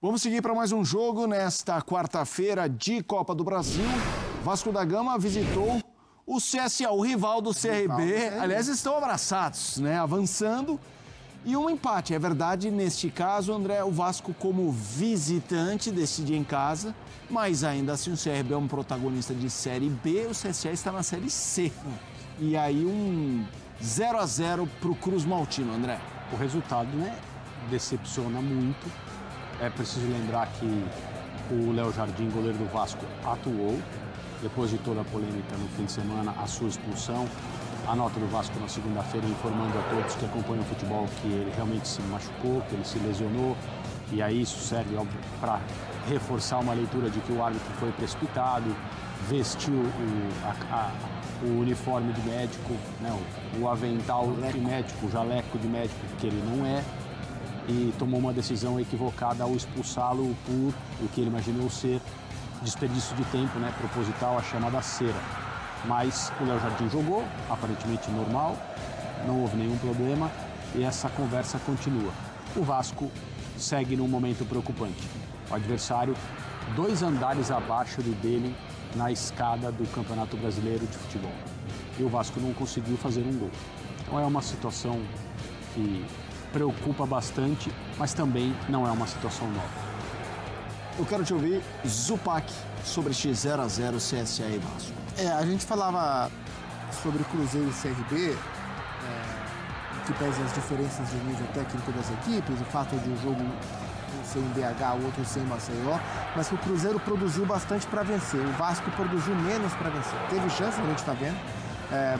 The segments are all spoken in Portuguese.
Vamos seguir para mais um jogo nesta quarta-feira de Copa do Brasil. Vasco da Gama visitou o CSA, o rival do CRB. Aliás, estão abraçados, né? Avançando. E um empate. É verdade, neste caso, André, o Vasco como visitante decidia em casa. Mas ainda assim o CRB é um protagonista de Série B, o CSA está na Série C. E aí um 0-0 para o Cruz Maltino, André. O resultado, né, decepciona muito. É preciso lembrar que o Léo Jardim, goleiro do Vasco, atuou. Depois de toda a polêmica no fim de semana, a sua expulsão. A nota do Vasco na segunda-feira informando a todos que acompanham o futebol que ele realmente se machucou, que ele se lesionou. E aí isso serve, óbvio, para reforçar uma leitura de que o árbitro foi precipitado, vestiu o uniforme de médico, né, o avental de médico, o jaleco de médico, que ele não é. E tomou uma decisão equivocada ao expulsá-lo por o que ele imaginou ser desperdício de tempo, né, proposital, a chamada cera. Mas o Léo Jardim jogou, aparentemente normal, não houve nenhum problema e essa conversa continua. O Vasco segue num momento preocupante. O adversário 2 andares abaixo do dele na escada do Campeonato Brasileiro de Futebol. E o Vasco não conseguiu fazer um gol. Então é uma situação que preocupa bastante, mas também não é uma situação nova. Eu quero te ouvir, Zupac, sobre este 0-0 CSA e Vasco. A gente falava sobre Cruzeiro e CRB, que pese as diferenças de nível técnico das equipes, o fato de um jogo ser em BH, o outro ser em Maceió, mas que o Cruzeiro produziu bastante para vencer, o Vasco produziu menos para vencer. Teve chance, a gente está vendo,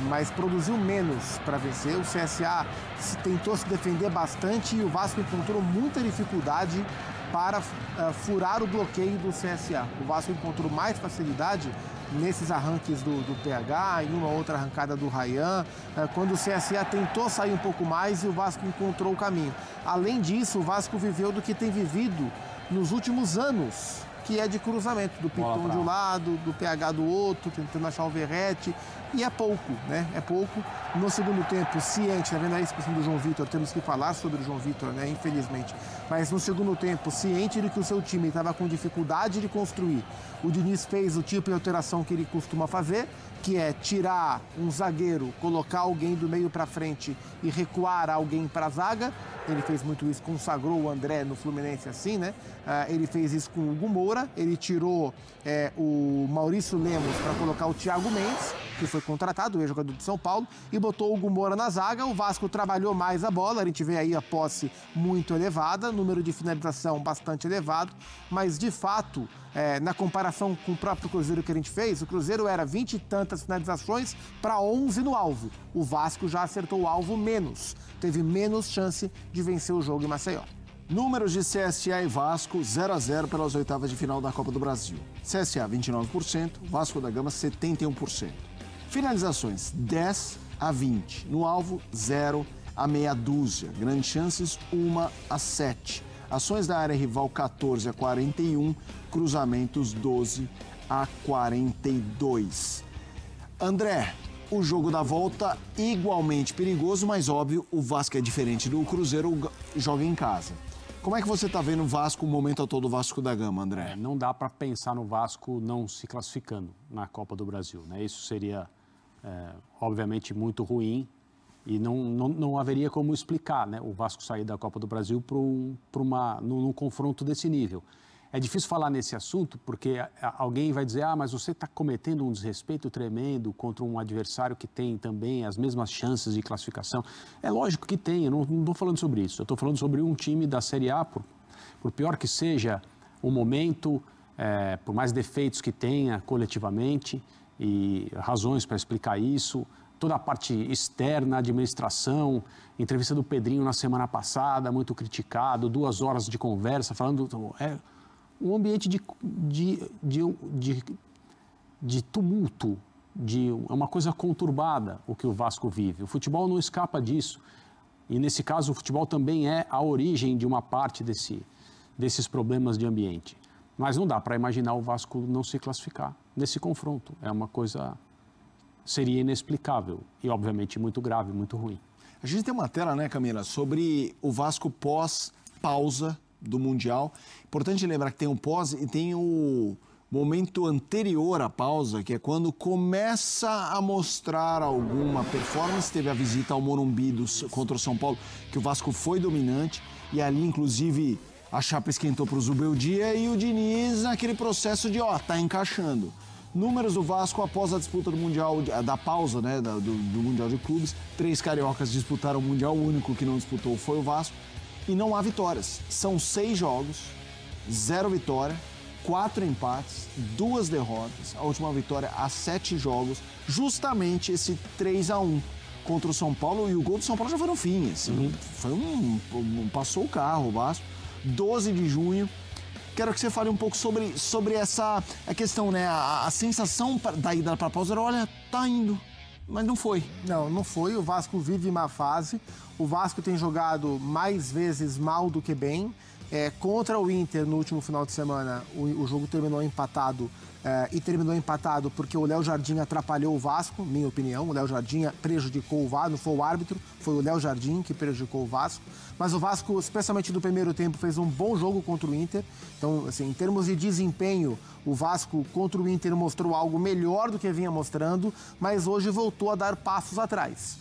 mas produziu menos para vencer. O CSA tentou se defender bastante e o Vasco encontrou muita dificuldade para furar o bloqueio do CSA. O Vasco encontrou mais facilidade nesses arranques do PH, em uma outra arrancada do Ryan, quando o CSA tentou sair um pouco mais e o Vasco encontrou o caminho. Além disso, o Vasco viveu do que tem vivido nos últimos anos, que é de cruzamento, do Piton de um lado, do PH do outro, tentando achar o Verrete, e é pouco, né? É pouco. No segundo tempo, ciente, tá vendo a expulsão do João Vitor, temos que falar sobre o João Vitor, né? Infelizmente. Mas no segundo tempo, ciente de que o seu time estava com dificuldade de construir, o Diniz fez o tipo de alteração que ele costuma fazer, que é tirar um zagueiro, colocar alguém do meio para frente e recuar alguém para a zaga. Ele fez muito isso, consagrou o André no Fluminense assim, né? Ele fez isso com o Hugo Moura, ele tirou o Maurício Lemos para colocar o Thiago Mendes, que foi contratado, o ex-jogador de São Paulo, e botou o Hugo Moura na zaga. O Vasco trabalhou mais a bola, a gente vê aí a posse muito elevada, número de finalização bastante elevado, mas de fato, na comparação com o próprio Cruzeiro que a gente fez, o Cruzeiro era 20 e tantas finalizações para 11 no alvo. O Vasco já acertou o alvo menos, teve menos chance de vencer o jogo em Maceió. Números de CSA e Vasco, 0-0 pelas oitavas de final da Copa do Brasil. CSA, 29%, Vasco da Gama, 71%. Finalizações, 10-20. No alvo, 0 a meia dúzia. Grandes chances, 1-7. Ações da área rival, 14-41. Cruzamentos, 12-42. André, o jogo da volta igualmente perigoso, mas óbvio, o Vasco é diferente do Cruzeiro, joga em casa. Como é que você está vendo o Vasco, o momento atual do Vasco da Gama, André? Não dá para pensar no Vasco não se classificando na Copa do Brasil, né? Isso seria, obviamente, muito ruim e não haveria como explicar, né, o Vasco sair da Copa do Brasil num confronto desse nível. É difícil falar nesse assunto porque alguém vai dizer, mas você está cometendo um desrespeito tremendo contra um adversário que tem também as mesmas chances de classificação. É lógico que tem, eu não estou falando sobre isso. Eu estou falando sobre um time da Série A, por pior que seja o momento, por mais defeitos que tenha coletivamente e razões para explicar isso, toda a parte externa, administração, entrevista do Pedrinho na semana passada, muito criticado, 2 horas de conversa, falando... um ambiente de tumulto, é uma coisa conturbada o que o Vasco vive. O futebol não escapa disso. E, nesse caso, o futebol também é a origem de uma parte desses problemas de ambiente. Mas não dá para imaginar o Vasco não se classificar nesse confronto. É uma coisa... seria inexplicável e, obviamente, muito grave, muito ruim. A gente tem uma tela, né, Camila, sobre o Vasco pós-pausa do Mundial. Importante lembrar que tem o pós e tem o momento anterior à pausa, que é quando começa a mostrar alguma performance. Teve a visita ao Morumbi contra o São Paulo, que o Vasco foi dominante, e ali, inclusive, a chapa esquentou para o Zubeldia e o Diniz naquele processo de, tá encaixando. Números do Vasco após a disputa do Mundial, da pausa, né, do Mundial de Clubes. 3 cariocas disputaram o Mundial, o único que não disputou foi o Vasco. E não há vitórias. São 6 jogos, 0 vitória, 4 empates, 2 derrotas. A última vitória há 7 jogos, justamente esse 3-1 contra o São Paulo. E o gol do São Paulo já foi no fim. Assim, foi passou o carro, o Vasco. 12 de junho. Quero que você fale um pouco sobre essa questão, né? A sensação da ida para a pausa era, olha, tá indo, mas não foi. Não foi. O Vasco vive uma fase. O Vasco tem jogado mais vezes mal do que bem. Contra o Inter, no último final de semana, o jogo terminou empatado. E terminou empatado porque o Léo Jardim atrapalhou o Vasco, minha opinião. O Léo Jardim prejudicou o Vasco, não foi o árbitro, foi o Léo Jardim que prejudicou o Vasco. Mas o Vasco, especialmente no primeiro tempo, fez um bom jogo contra o Inter. Então, assim, em termos de desempenho, o Vasco contra o Inter mostrou algo melhor do que vinha mostrando, mas hoje voltou a dar passos atrás.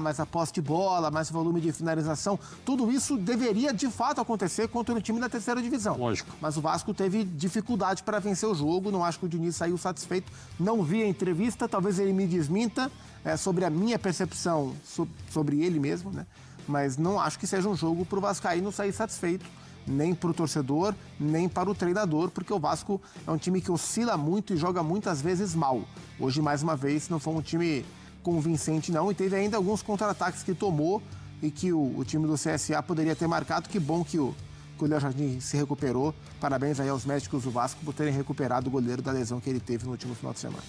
Mas a posse de bola, mais volume de finalização, tudo isso deveria de fato acontecer contra um time da terceira divisão. Lógico. Mas o Vasco teve dificuldade para vencer o jogo, não acho que o Diniz saiu satisfeito. Não vi a entrevista, talvez ele me desminta sobre a minha percepção sobre ele mesmo, né? Mas não acho que seja um jogo para o Vascaíno sair satisfeito, nem para o torcedor, nem para o treinador, porque o Vasco é um time que oscila muito e joga muitas vezes mal. Hoje, mais uma vez, não foi um time convincente, não, e teve ainda alguns contra-ataques que tomou e que o time do CSA poderia ter marcado. Que bom que o Léo Jardim se recuperou. Parabéns aí aos médicos do Vasco por terem recuperado o goleiro da lesão que ele teve no último final de semana.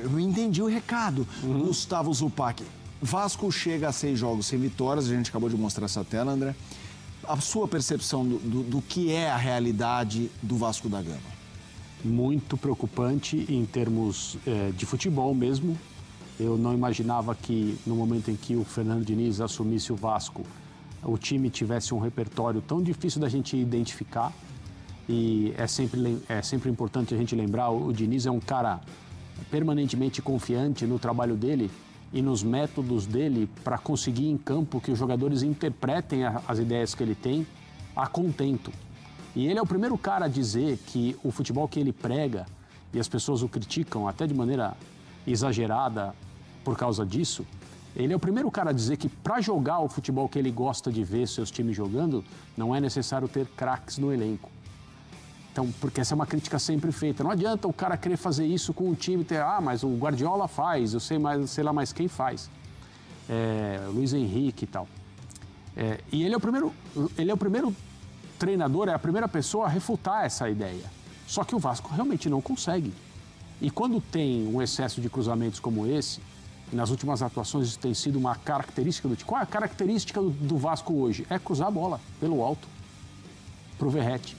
Eu não entendi o recado, Gustavo Zupac. Vasco chega a 6 jogos sem vitórias, a gente acabou de mostrar essa tela, André. A sua percepção do que é a realidade do Vasco da Gama? Muito preocupante em termos de futebol mesmo. Eu não imaginava que no momento em que o Fernando Diniz assumisse o Vasco, o time tivesse um repertório tão difícil da gente identificar. E é sempre importante a gente lembrar, o Diniz é um cara permanentemente confiante no trabalho dele e nos métodos dele para conseguir em campo que os jogadores interpretem as ideias que ele tem a contento. E ele é o primeiro cara a dizer que o futebol que ele prega, e as pessoas o criticam até de maneira exagerada por causa disso, ele é o primeiro cara a dizer que para jogar o futebol que ele gosta de ver seus times jogando, não é necessário ter craques no elenco. Então, porque essa é uma crítica sempre feita. Não adianta o cara querer fazer isso com o time, mas o Guardiola faz, eu sei lá mais quem faz. Luiz Henrique e tal. E ele é o primeiro treinador, é a primeira pessoa a refutar essa ideia. Só que o Vasco realmente não consegue. E quando tem um excesso de cruzamentos como esse, nas últimas atuações isso tem sido uma característica do time. Qual é a característica do Vasco hoje? É cruzar a bola pelo alto, pro Verratti.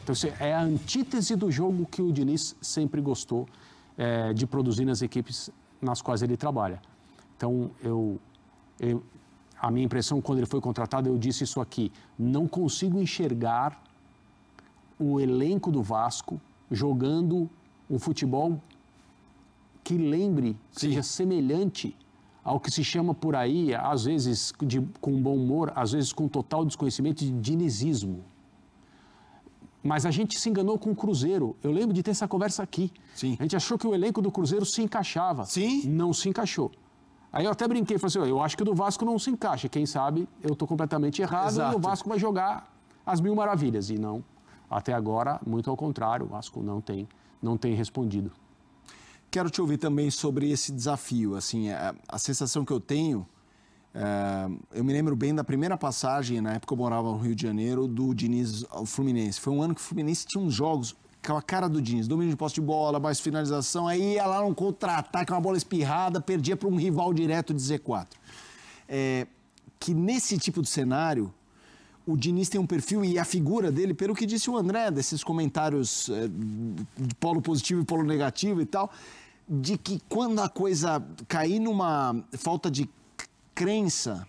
Então, é a antítese do jogo que o Diniz sempre gostou de produzir nas equipes nas quais ele trabalha. Então, a minha impressão, quando ele foi contratado, eu disse isso aqui: não consigo enxergar o elenco do Vasco jogando um futebol que lembre, seja semelhante ao que se chama por aí, às vezes com bom humor, às vezes com total desconhecimento, de dinizismo. Mas a gente se enganou com o Cruzeiro. Eu lembro de ter essa conversa aqui. Sim. A gente achou que o elenco do Cruzeiro se encaixava. Sim. Não se encaixou. Aí eu até brinquei, falei assim, eu acho que o do Vasco não se encaixa. Quem sabe eu estou completamente errado. Exato. E o Vasco vai jogar as 1000 maravilhas. E não, até agora, muito ao contrário, o Vasco não tem respondido. Quero te ouvir também sobre esse desafio. Assim, a sensação que eu tenho... eu me lembro bem da primeira passagem, na época eu morava no Rio de Janeiro, do Diniz ao Fluminense. Foi um ano que o Fluminense tinha uns jogos com a cara do Diniz, domínio de posse de bola, mais finalização, aí ia lá num contra-ataque, uma bola espirrada, perdia para um rival direto de Z4. Que nesse tipo de cenário, o Diniz tem um perfil e a figura dele, pelo que disse o André, desses comentários de polo positivo e polo negativo e tal, de que quando a coisa cair numa falta de crença,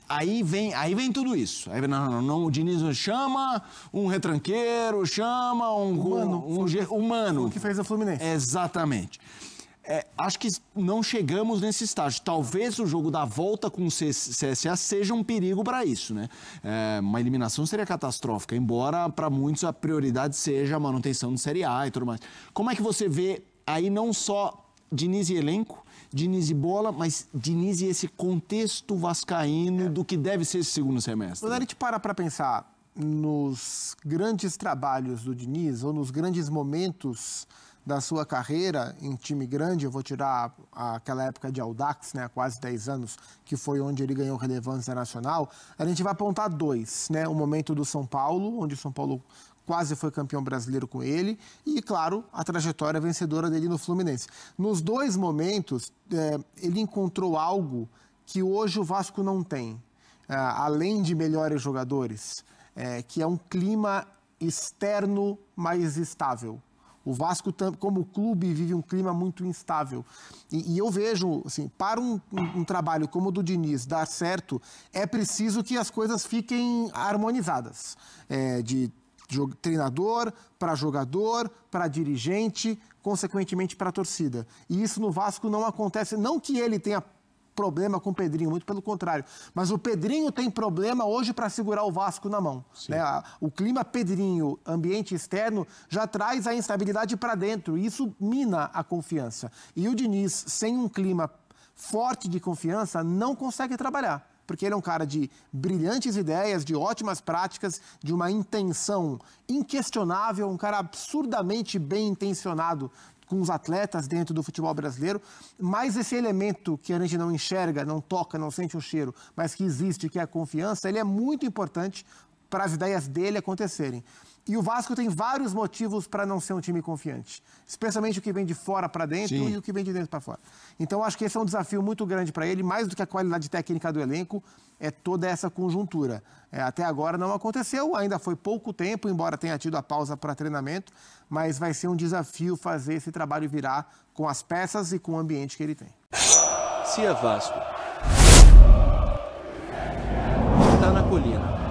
Aí vem tudo isso. Aí, não, o Diniz chama um retranqueiro, chama humano. O que fez o Fluminense. Exatamente. Acho que não chegamos nesse estágio. Talvez o jogo da volta com o CSA seja um perigo para isso, né? Uma eliminação seria catastrófica, embora para muitos a prioridade seja a manutenção de Série A e tudo mais. Como é que você vê aí não só Diniz e elenco, Diniz e bola, mas Diniz e esse contexto vascaíno do que deve ser esse segundo semestre? Quando a gente para pensar nos grandes trabalhos do Diniz ou nos grandes momentos da sua carreira em time grande, eu vou tirar aquela época de Audax, né, há quase 10 anos, que foi onde ele ganhou relevância nacional, a gente vai apontar 2, né, o momento do São Paulo, onde o São Paulo quase foi campeão brasileiro com ele, e, claro, a trajetória vencedora dele no Fluminense. Nos 2 momentos, ele encontrou algo que hoje o Vasco não tem, além de melhores jogadores, que é um clima externo mais estável. O Vasco, como clube, vive um clima muito instável. E eu vejo, assim, para um trabalho como o do Diniz dar certo, é preciso que as coisas fiquem harmonizadas. De treinador, para jogador, para dirigente, consequentemente para a torcida. E isso no Vasco não acontece. Não que ele tenha problema com o Pedrinho, muito pelo contrário. Mas o Pedrinho tem problema hoje para segurar o Vasco na mão. Né? O clima Pedrinho, ambiente externo, já traz a instabilidade para dentro. E isso mina a confiança. E o Diniz, sem um clima forte de confiança, não consegue trabalhar. Porque ele é um cara de brilhantes ideias, de ótimas práticas, de uma intenção inquestionável, um cara absurdamente bem intencionado com os atletas dentro do futebol brasileiro, mas esse elemento que a gente não enxerga, não toca, não sente o cheiro, mas que existe, que é a confiança, ele é muito importante para as ideias dele acontecerem. E o Vasco tem vários motivos para não ser um time confiante, especialmente o que vem de fora para dentro e o que vem de dentro para fora. Então, acho que esse é um desafio muito grande para ele, mais do que a qualidade técnica do elenco, é toda essa conjuntura. Até agora não aconteceu, ainda foi pouco tempo, embora tenha tido a pausa para treinamento, mas vai ser um desafio fazer esse trabalho virar com as peças e com o ambiente que ele tem. Se é Vasco, está na colina.